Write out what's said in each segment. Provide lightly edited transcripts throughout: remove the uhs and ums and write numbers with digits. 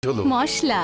মশলা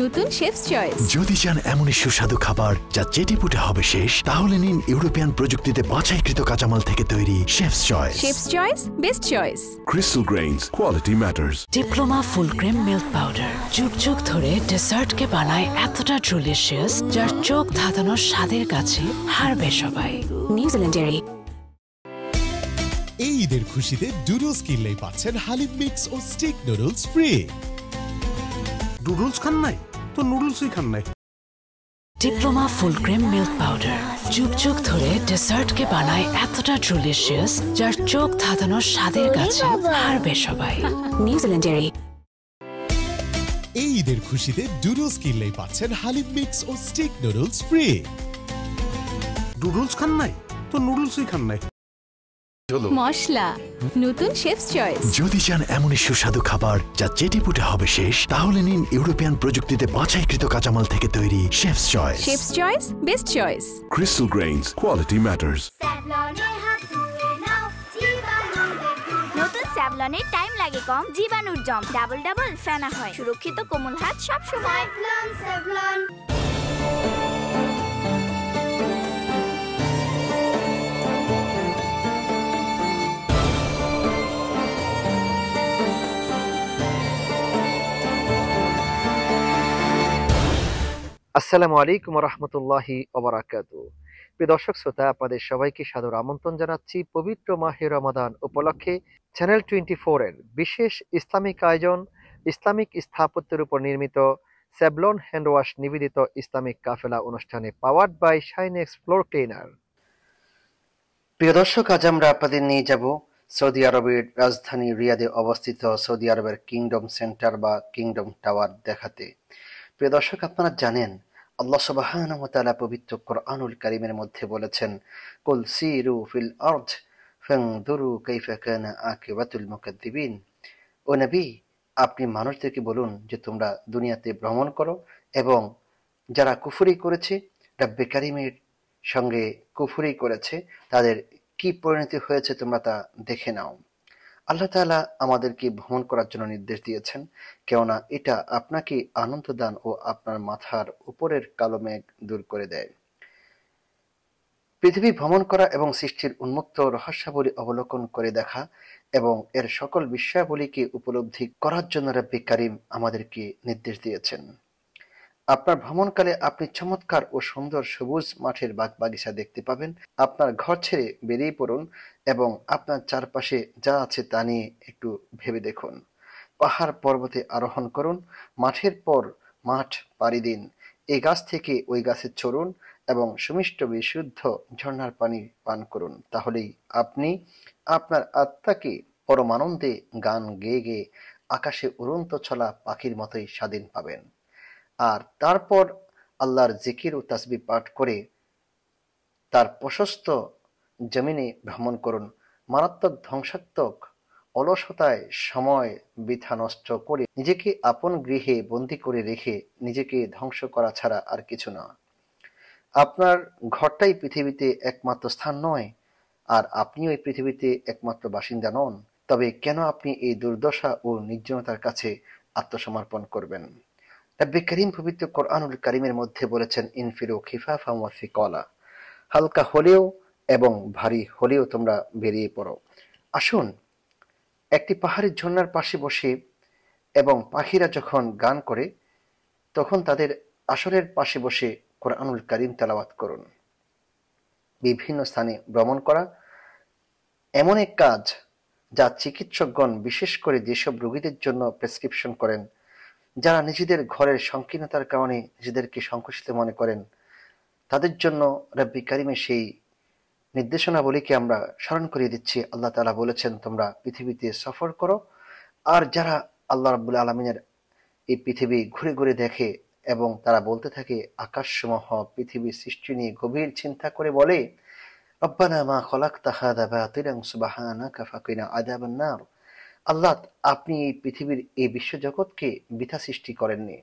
নতুন chefs choice. যদি চান এমনই সুস্বাদু খাবার যা চেটেপুটে হবে শেষ, তাহলে নিন ইউরোপিয়ান প্রযুক্তিতে বাছাইকৃত কাঁচামাল থেকে তৈরি chefs choice. Chefs choice, best choice. Crystal Grains, quality matters. Diploma full cream milk powder যুগ যুগ ধরে ডেসার্টকে বানায় এতটা ডিলিশিয়াস, যার চোখ ধাঁধানোর স্বাদের কাছে হারবে সবাই। নিউজিল্যান্ডেরই এই ঈদের খুশিতে ডুডলস কিনলেই পাচ্ছেন হালিম মিক্স ও স্টিক নুডলস ফ্রি। নুডলস খান নাই তো নুডলসই খান নাই। Diploma full cream milk powder যুগ যুগ ধরে ডেসার্টকে বানায় এতটা ডিলিশিয়াস, যার চোখ ধাঁধানোর স্বাদের কাছে হারবে সবাই। নিউজিল্যান্ডেরই এই ঈদের খুশিতে ডুডলস কিনলেই পাচ্ছেন হালিম মিক্স ও স্টিক নুডলস ফ্রি। নুডলস খান নাই তো নুডলসই খান নাই। মশলা নতুন শেফস চয়েস। যদি চান এমনই সুস্বাদু খাবার যা চেটেপুটে হবে শেষ, তাহলে নিন ইউরোপিয়ান প্রযুক্তিতে বাছাইকৃত কাঁচামাল থেকে তৈরি chefs choice. Chefs choice, best choice. Crystal Grains, quality matters. নতুন স্যাভলনের টাইম লাগে কম, জীবাণুর জম ডাবল ডাবল ফেনা হয়, সুরক্ষিত কোমল হাত সব সময়। আসসালামু আলাইকুম রহমতুল্লাহি ওবারাকাতু। প্রিয় দর্শক শ্রোতা, আপনাদের সবাইকে সাদর আমন্ত্রণ জানাচ্ছি পবিত্র মাহে রমাদান উপলক্ষে চ্যানেল 24 এর বিশেষ ইসলামিক আয়োজন, ইসলামিক স্থাপত্যের উপর নির্মিত স্যাভলন হ্যান্ড ওয়াশ নিবেদিত ইসলামিক কাফেলা অনুষ্ঠানে powered by Shinex floor cleaner. প্রিয় দর্শক, আজ আমরা আপনাদের নিয়ে যাব সৌদি আরবের রাজধানী রিয়াদে অবস্থিত সৌদি আরবের কিংডম সেন্টার বা কিংডম টাওয়ার দেখাতে। প্রিয় দর্শক, আপনারা জানেন আল্লাহ সুবহানাহু ওয়া তাআলা পবিত্র কোরআনুল কারীমের মধ্যে বলেছেন, কুল সিরু ফিল আরদ ফানজুরু কাইফা কানা আকিবাতুল মুকাদ্দিবিন। ও নবী, আপনি মানুষদেরকে বলুন যে তোমরা দুনিয়াতে ভ্রমণ করো এবং যারা কুফরি করেছে, রব্বে কারীমের সঙ্গে কুফরি করেছে, তাদের কি পরিণতি হয়েছে তোমরা তা দেখে নাও। আল্লাহ তাআলা আমাদেরকে ভ্রমণ করার জন্য নির্দেশ দিয়েছেন, কেননা এটা আপনাকে আনন্দ দান ও আপনার মাথার উপরের কালো মেঘ দূর করে দেয়। পৃথিবী ভ্রমণ করা এবং সৃষ্টির উন্মুক্ত রহস্যাবলী অবলোকন করে দেখা এবং এর সকল বিষয়াবলীকে উপলব্ধি করার জন্য রব্বে কারীম আমাদেরকে নির্দেশ দিয়েছেন। আপনার ভ্রমণকালে আপনি চমৎকার ও সুন্দর সবুজ মাঠের বাগবাগিচা দেখতে পাবেন। আপনার ঘর ছেড়ে বেরিয়ে পড়ুন এবং আপনার চারপাশে যা আছে তা নিয়ে একটু ভেবে দেখুন। পাহাড় পর্বতে আরোহণ করুন, মাঠের পর মাঠ পাড়ি দিন, এই গাছ থেকে ওই গাছে চড়ুন এবং সুমিষ্ট বিশুদ্ধ ঝর্ণার পানি পান করুন। তাহলেই আপনি আপনার আত্মাকে পরমানন্দে গান গেয়ে গেয়ে আকাশে উড়ন্ত চলা পাখির মতোই স্বাধীন পাবেন। আর তারপর আল্লাহর জিকির ও তাসবিহ পাঠ করে তার প্রশস্ত জমিনে ভ্রমণ করুন। মারাত্মক ধ্বংসাত্মক অলসতায় সময় বৃথা নষ্ট করে নিজেকে আপন গৃহে বন্দী করে রেখে নিজেকে ধ্বংস করা ছাড়া আর কিছু না। আপনার ঘরটাই পৃথিবীতে একমাত্র স্থান নয়, আর আপনিও এই পৃথিবীতে একমাত্র বাসিন্দা নন। তবে কেন আপনি এই দুর্দশা ও নির্জনতার কাছে আত্মসমর্পণ করবেন? রব্বে কারীম পবিত্র কোরআনুল কারীমের মধ্যে বলেছেন, ইনফিরু খিফাফাম ওয়া সিকালা, হালকা হলেও এবং ভারী হলেও তোমরা বেরিয়ে পড়ো। আসুন একটি পাহাড়ি ঝর্ণার পাশে বসে এবং পাখিরা যখন গান করে তখন তাদের আসরের পাশে বসে কোরআনুল কারীম তেলাওয়াত করুন। বিভিন্ন স্থানে ভ্রমণ করা এমন এক কাজ যা চিকিৎসকগণ বিশেষ করে যেসব রোগীদের জন্য প্রেসক্রিপশন করেন, যারা নিজেদের ঘরের সংকীর্ণতার কারণে নিজেদেরকে সংকুচিত মনে করেন, তাদের জন্য রব্বে কারীমের সেই নির্দেশনাবলীকে আমরা স্মরণ করিয়ে দিচ্ছি। আল্লাহ তাআলা বলেছেন, তোমরা পৃথিবীতে সফর করো। আর যারা আল্লাহ রাব্বুল আলামিনের এই পৃথিবী ঘুরে ঘুরে দেখে এবং তারা বলতে থাকে, আকাশসমূহ পৃথিবী সৃষ্টি নিয়ে গভীর চিন্তা করে বলে, রব্বানা মা খলাকতা হাযা বাতিলান সুবহানাকা ফাকিনা আযাবান নার। আল্লাহ, আপনি এই পৃথিবীর এই বিশ্বজগৎকে বৃথা সৃষ্টি করেননি।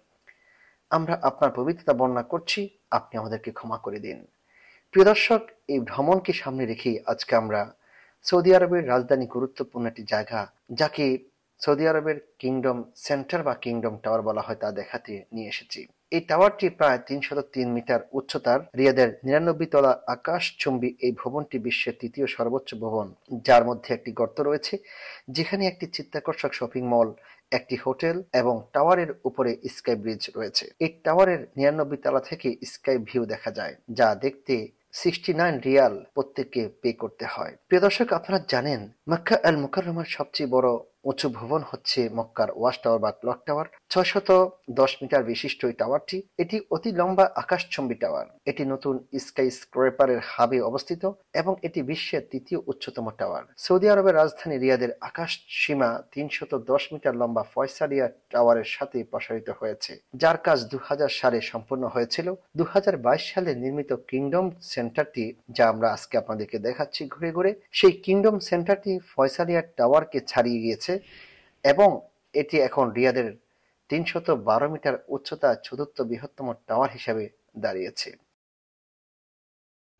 আমরা আপনার পবিত্রতা বর্ণনা করছি, আপনি আমাদেরকে ক্ষমা করে দিন। প্রিয় দর্শক, এই ভ্রমণকে সামনে রেখে আজকে আমরা সৌদি আরবের রাজধানী গুরুত্বপূর্ণ একটি জায়গা, যাকে সৌদি আরবের কিংডম সেন্টার বা কিংডম টাওয়ার বলা হয় তা দেখাতে নিয়ে এসেছি। এই টাওয়ারটি প্রায় 303 মিটার উচ্চতার, রিয়াদের 99 তলা আকাশচুম্বী এই ভবনটি বিশ্বের তৃতীয় সর্বোচ্চ ভবন, যার মধ্যে একটি গর্ত রয়েছে যেখানে একটি চিত্তাকর্ষক শপিং মল, একটি হোটেল এবং টাওয়ারের উপরে স্কাই ব্রিজ রয়েছে। এই টাওয়ারের 99 তলা থেকে স্কাই ভিউ দেখা যায়, যা দেখতে 69 রিয়াল প্রত্যেককে পে করতে হয়। প্রিয় দর্শক, আপনারা জানেন মক্কা আল মুকাররমার সবচেয়ে বড় উঁচু ভবন হচ্ছে মক্কার ওয়াচ টাওয়ার বা ক্লক টাওয়ার। 610 মিটার বিশিষ্ট এই টাওয়ারটি, এটি অতি লম্বা আকাশচুম্বী টাওয়ার। এটি নতুন স্কাই স্ক্র্যাপারের হাবে অবস্থিত এবং এটি বিশ্বের তৃতীয় উচ্চতম টাওয়ার। সৌদি আরবের রাজধানী রিয়াদের আকাশ সীমা 310 মিটার লম্বা ফয়সালিয়া টাওয়ারের সাথে প্রসারিত হয়েছে, যার কাজ 2000 সালে সম্পন্ন হয়েছিল। 2022 সালে নির্মিত কিংডম সেন্টারটি, যা আমরা আজকে আপনাদেরকে দেখাচ্ছি ঘুরে ঘুরে, সেই কিংডম সেন্টারটি ফয়সালিয়া টাওয়ারকে ছাড়িয়ে গিয়েছে এবং এটি এখন রিয়াদের 312 মিটার উচ্চতা চতুর্থ বৃহত্তম টাওয়ার হিসেবে দাঁড়িয়েছে।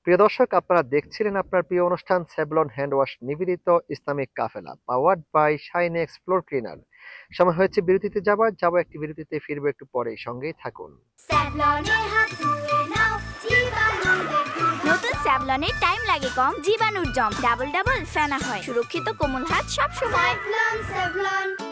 প্রিয় দর্শক, আপনারা দেখছিলেন আপনার প্রিয় অনুষ্ঠান স্যাভলন হ্যান্ড ওয়াশ নিবেদিত Islamic Kafela, powered by Shinex floor cleaner. সময় হয়েছে বিরতিতে যাবো একটি বিরতিতে, ফিরবো একটু পরেই, সঙ্গেই থাকুন। নতুন স্যাভলনের টাইম লাগে কম, জীবাণুর জম ডাবল ডাবল ফেনা হয়, সুরক্ষিত কোমল হাত সব সময়।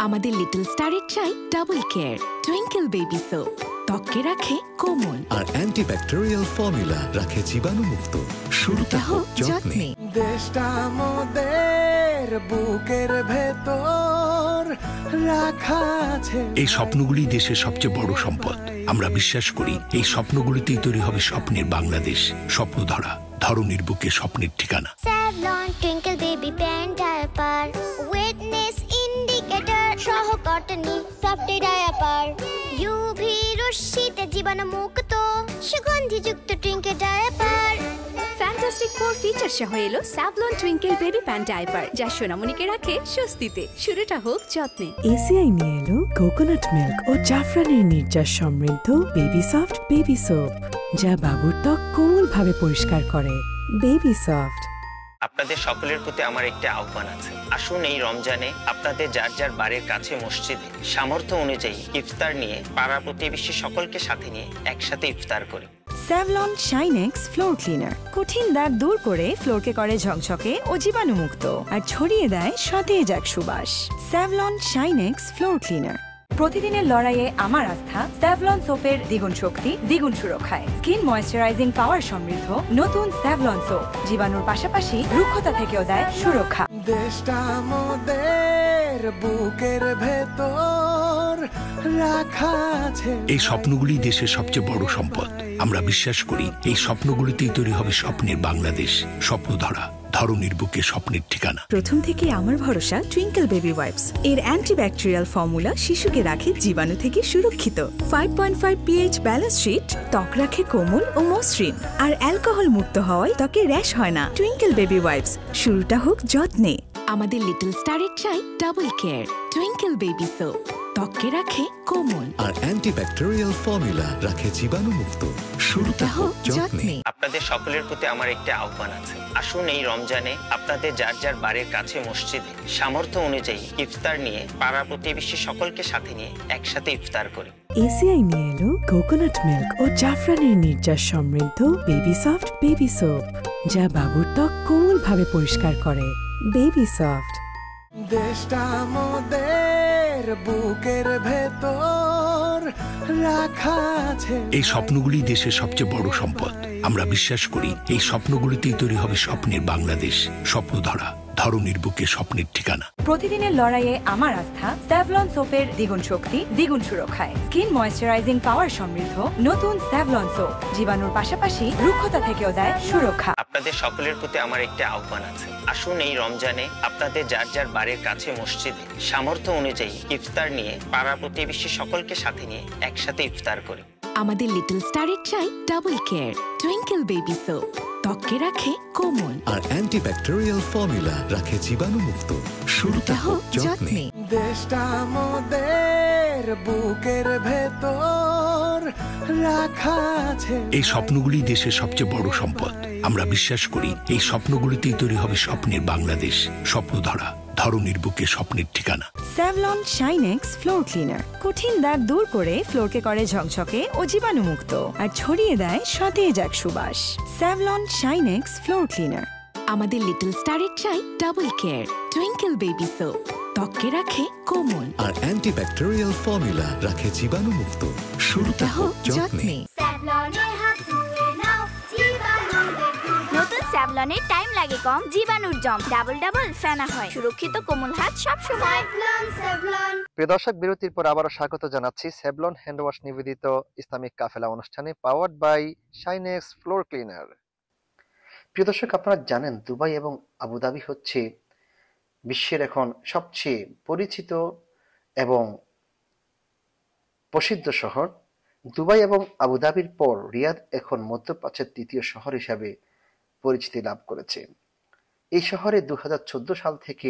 আমাদের লিটল স্টারের চাই double care twinkle baby soap, ত্বককে রাখে কোমল আর অ্যান্টিব্যাকটেরিয়াল ফর্মুলা রাখে জীবাণুমুক্ত। শুরুটা হোক যত্নে। দেশটা আমাদের বুকের ভেতর রাখা আছে। এই স্বপ্নগুলি দেশের সবচেয়ে বড় সম্পদ। আমরা বিশ্বাস করি এই স্বপ্নগুলিতেই তৈরি হবে স্বপ্নের বাংলাদেশ। স্বপ্ন ধরা, ধরনীর বুকে স্বপ্নের ঠিকানা। Savlon twinkle baby pant diaper, wetness indicator সহ কটনি সফট ডায়াপার, ইউভি রশ্মিতে জীবাণুমুক্ত সুগন্ধিযুক্ত টুইঙ্কেল ডায়াপার। ফ্যান্টাস্টিক 4 ফিচার সহ এলো Savlon twinkle baby pant diaper, যা সোনামণিকে রাখে স্বস্তিতে। শুরুটা হোক যত্নে। এসিআই নিয়ে এলো কোকোনাট মিল্ক ও জাফরানের নির্যাস সমৃদ্ধ বেবি সফট বেবি সোপ, যা বাবুর ত্বক কোমলভাবে পরিষ্কার করে। Baby soft. আপনাদের সকলের প্রতি আমার একটি আহ্বান আছে। আসুন এই রমজানে আপনাদের যার যার বাড়ির কাছে মসজিদে সামর্থ্য অনুযায়ী ইফতার নিয়ে পাড়া প্রতিবেশী সকলকে সাথে নিয়ে একসাথে ইফতার করি। স্যাভলন শাইনেক্স ফ্লোর ক্লিনার কঠিন দাগ দূর করে ফ্লোরকে করে ঝকঝকে ও জীবাণুমুক্ত, আর ছড়িয়ে দেয় সতেজ এক সুবাস। Savlon Shinex floor cleaner. প্রতিদিনের লড়াইয়ে আমার আস্থা স্যাভলন সোপের দ্বিগুণ শক্তি, দ্বিগুণ সুরক্ষায়। স্কিন ময়েশ্চারাইজিং পাওয়ার সমৃদ্ধ নতুন স্যাভলন সোপ জীবাণুর পাশাপাশি রুক্ষতা থেকেও দেয় সুরক্ষা। দেশটা আমাদের বুকের ভেতর রাখা আছে। এই স্বপ্নগুলি দেশের সবচেয়ে বড় সম্পদ। আমরা বিশ্বাস করি এই স্বপ্নগুলিতেই তৈরি হবে স্বপ্নের বাংলাদেশ। স্বপ্ন ধরা, ধরনীর বুকে স্বপ্নের ঠিকানা। প্রথম থেকে আমার ভরসা টুইঙ্কেল বেবি ওয়াইপস। এর অ্যান্টিব্যাকটেরিয়াল ফর্মুলা শিশুকে রাখে জীবাণু থেকে সুরক্ষিত। 5.5 pH ব্যালেন্স শিট ত্বক রাখে কোমল ও মসৃণ, আর অ্যালকোহল মুক্ত হওয়ায় ত্বকে র্যাশ হয় না। টুইঙ্কেল বেবি ওয়াইপস, শুরুটা হোক যত্নে। আমাদের লিটল স্টারের চাই double care twinkle baby soap, ত্বককে রাখে কোমল আর অ্যান্টিব্যাকটেরিয়াল ফর্মুলা রাখে জীবাণুমুক্ত। শুরুটা হোক যত্নে। আপনাদের সকলের প্রতি আমার একটি আহ্বান আছে। আসুন এই রমজানে আপনাদের যার যার বাড়ির কাছে মসজিদে সামর্থ্য অনুযায়ী ইফতার নিয়ে পাড়া প্রতিবেশী সকলকে সাথে নিয়ে একসাথে ইফতার করি। এসিআই নিয়ে এলো কোকোনাট মিল্ক ও জাফরানের নির্যাস সমৃদ্ধ বেবি সফট বেবি সোপ, যা বাবুর ত্বক কোমলভাবে পরিষ্কার করে। Baby soft. দেশটা আমাদের বুকের ভেতর রাখা আছে। এই স্বপ্নগুলি দেশের সবচেয়ে বড় সম্পদ। আমরা বিশ্বাস করি এই স্বপ্নগুলিতেই তৈরি হবে স্বপ্নের বাংলাদেশ। স্বপ্ন ধরা, ধরনীর বুকে স্বপ্নের ঠিকানা। প্রতিদিনের লড়াইয়ে আমার আস্থা স্যাভলন সোপের দ্বিগুণ শক্তি, দ্বিগুণ সুরক্ষায়। স্কিন ময়েশ্চারাইজিং পাওয়ার সমৃদ্ধ নতুন স্যাভলন সোপ জীবাণুর পাশাপাশি রুক্ষতা থেকেও দেয় সুরক্ষা। আপনাদের সকলের প্রতি আমার একটি আহ্বান আছে। আসুন এই রমজানে আপনাদের যার যার বাড়ির কাছে মসজিদে সামর্থ্য অনুযায়ী ইফতার নিয়ে পাড়া প্রতিবেশী সকলকে সাথে নিয়ে একসাথে ইফতার করি। আমাদের লিটল স্টারের চাই double care twinkle baby soap, ত্বককে রাখে কোমল আর অ্যান্টিব্যাকটেরিয়াল ফর্মুলা রাখে জীবাণুমুক্ত। শুরুটা হোক যত্নে। দেশটা আমাদের বুকের ভেতর রাখা আছে। এই স্বপ্নগুলি দেশের সবচেয়ে বড় সম্পদ। আমরা বিশ্বাস করি এই স্বপ্নগুলিতেই তৈরি হবে স্বপ্নের বাংলাদেশ। স্বপ্ন ধরা, ধরনীর বুকে স্বপ্নের ঠিকানা। স্যাভলন শাইনেক্স ফ্লোর ক্লিনার কঠিন দাগ দূর করে ফ্লোরকে করে ঝকঝকে ও জীবাণুমুক্ত আর ছড়িয়ে দেয় সতেজ এক সুবাস। Savlon Shinex floor cleaner. আমাদের লিটল স্টারের চাই double care twinkle baby soap, ত্বককে রাখে কোমল আর অ্যান্টিব্যাকটেরিয়াল ফর্মুলা রাখে জীবাণুমুক্ত। শুরুটা হোক যত্নে। নতুন স্যাভলনের টাইম লাগে কম, জীবাণুর জম ডাবল ডাবল ফেনা হয়, সুরক্ষিত কোমল হাত সব সময়। প্রিয় দর্শক, বিরতির পর আবারও স্বাগত জানাচ্ছি স্যাভলন হ্যান্ড ওয়াশ নিবেদিত ইসলামিক কাফেলা অনুষ্ঠানে powered by Shinex floor cleaner. প্রিয় দর্শক, আপনারা জানেন দুবাই এবং আবুধাবি হচ্ছে বিশ্বের এখন সবচেয়ে পরিচিত এবং প্রসিদ্ধ শহর। দুবাই এবং আবুধাবির পর রিয়াদ এখন মধ্যপ্রাচ্যের তৃতীয় শহর হিসাবে পরিচিতি লাভ করেছে। এই শহরে 2014 সাল থেকে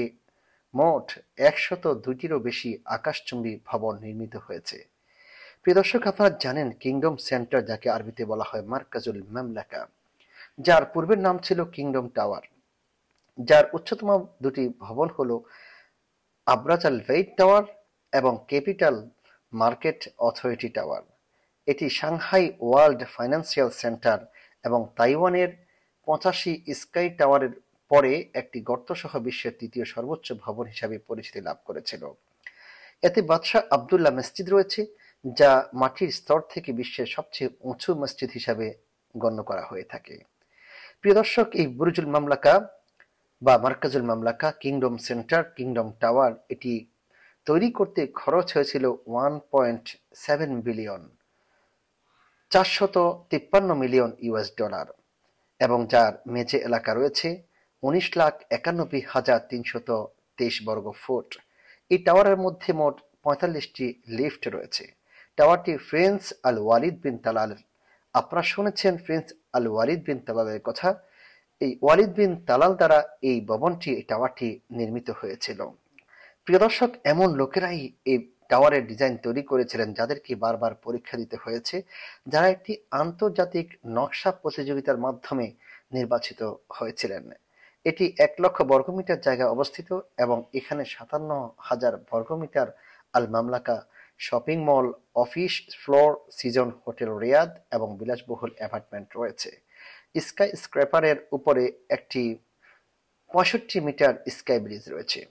মোট 102টিরও বেশি আকাশচুম্বী ভবন নির্মিত হয়েছে। প্রিয় দর্শক, আপনারা জানেন কিংডম সেন্টার, যাকে আরবিতে বলা হয় মার্কাজুল মামলাকা, যার পূর্বের নাম ছিল কিংডম টাওয়ার, যার উচ্চতম দুটি ভবন হলো আবরাজ আল ভেইট টাওয়ার এবং ক্যাপিটাল মার্কেট অথরিটি টাওয়ার। এটি সাংহাই ওয়ার্ল্ড ফাইন্যান্সিয়াল সেন্টার এবং তাইওয়ানের 85 স্কাই টাওয়ারের পরে একটি গর্তসহ বিশ্বের তৃতীয় সর্বোচ্চ ভবন হিসাবে পরিচিতি লাভ করেছিল। এতে বাদশাহ আবদুল্লাহ মসজিদ রয়েছে, যা মাটির স্তর থেকে বিশ্বের সবচেয়ে উঁচু মসজিদ হিসাবে গণ্য করা হয়ে থাকে। প্রিয় দর্শক, এই বুরুজুল মামলাকা বা Markazul মামলাকা, kingdom centre, kingdom tower, এটি তৈরি করতে খরচ হয়েছিল 1.7 বিলিয়ন, 453 মিলিয়ন ইউএস ডলার, এবং যার মেঝে এলাকা রয়েছে 19,91,323 বর্গ ফুট। এই টাওয়ারের মধ্যে মোট 45টি লিফট রয়েছে। টাওয়ারটি প্রিন্স আল ওয়ালিদ বিন তালাল, আপনারা শুনেছেন প্রিন্স আল ওয়ালিদ বিন তালালের কথা। এই ওয়ালিদ বিন তালাল দ্বারা এই ভবনটি, এই টাওয়ারটি নির্মিত হয়েছিল। প্রিয় দর্শক, এমন লোকেরাই এই টাওয়ারের ডিজাইন তৈরি করেছিলেন যাদেরকে বারবার পরীক্ষা দিতে হয়েছে, যারা একটি আন্তর্জাতিক নকশা প্রতিযোগিতার মাধ্যমে নির্বাচিত হয়েছিলেন। এটি 1 লক্ষ বর্গমিটার জায়গায় অবস্থিত এবং এখানে 57,000 বর্গমিটার Al Mamlaka shopping mall, office floor, season hotel Riyadh এবং বিলাসবহুল অ্যাপার্টমেন্ট রয়েছে। স্কাই স্ক্র্যাপারের উপরে একটি 65 মিটার স্কাই ব্রিজ রয়েছে,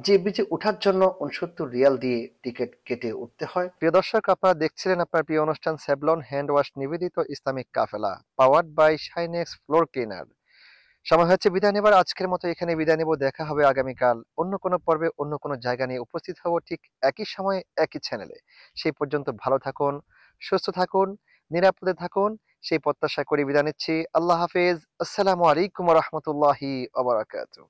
যে ব্রিজে ওঠার জন্য 69 রিয়াল দিয়ে টিকিট কেটে উঠতে হয়। প্রিয় দর্শক, আপনারা দেখছিলেন আপনার প্রিয় অনুষ্ঠান স্যাভলন হ্যান্ড ওয়াশ নিবেদিত Islamic Kafela powered by Shinex floor cleaner. সময় হচ্ছে বিদায় নেবার। আজকের মতো এখানে বিদায় নেব। দেখা হবে আগামীকাল অন্য কোনো পর্বে, অন্য কোনো জায়গা নিয়ে উপস্থিত হব, ঠিক একই সময়ে একই চ্যানেলে। সেই পর্যন্ত ভালো থাকুন, সুস্থ থাকুন, নিরাপদে থাকুন, সেই প্রত্যাশা করে বিদায় নিচ্ছি। আল্লাহ হাফেজ। আসসালামু আলাইকুম ওয়া রাহমাতুল্লাহি ওয়া বারাকাতুহু।